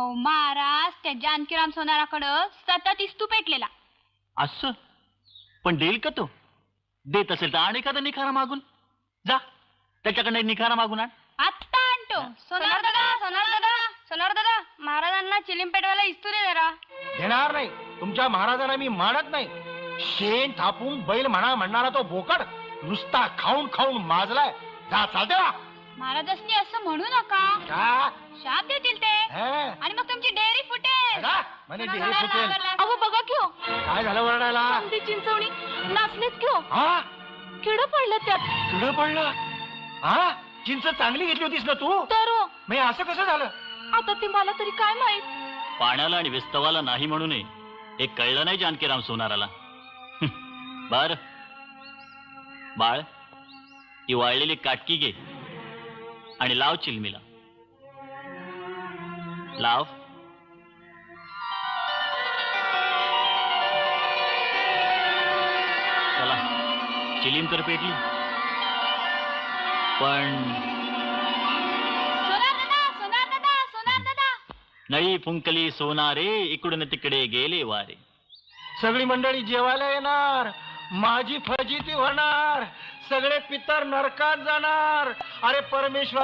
अहो महाराज, त्या जानकीराम सोनाराकडं सतत इस्तू पेटलेला. असं पण देईल का तो? देत असेल तर आणि एखादा निखारा मागून जा, त्याच्याकडे निखारा मागून आण. आत्ता आणतो. सोनार दादा, महाराजांना चिलीम पेटवायला इस्तू दे जरा. देणार नाही. तुमच्या महाराजांना मी मानत नाही. शेण थापून बैल म्हणणारा तो बोकड नुसता खाऊन खाऊन माजलाय. जा, चालते ना. महाराजांनी असं म्हणू नका, का? शाप देतील ते आणि मग तुमची डेअरी फुटेल. म्हणे डेअरी फुटेल. अहो बघा क्यो, काय झालं वरडायला? चिंचवणी नाचलेत क्यो. हा, किड पडलं त्यात. तुला पडलं? हा, चिंच चांगली घेतली होतीस ना तू? तर मी असं कसं झालं? आता ते मला तरी काय माहित. पाण्याला आणि विस्तवाला नाही म्हणून हे कळलं नाही जानकीराम सोनाराला. बर बाळ, ती वाळलेली काटकी घे आणि लाव चिलमीला. लाव. चला, चिलीम तर पेटली, पण सोनार दादा. नळी फुंकली सोनारे, इकडून तिकडे गेले वारे. सगळी मंडळी जेवायला येणार, माझी फजिती होणार, सगळे पितर नरकात जाणार. अरे परमेश्वर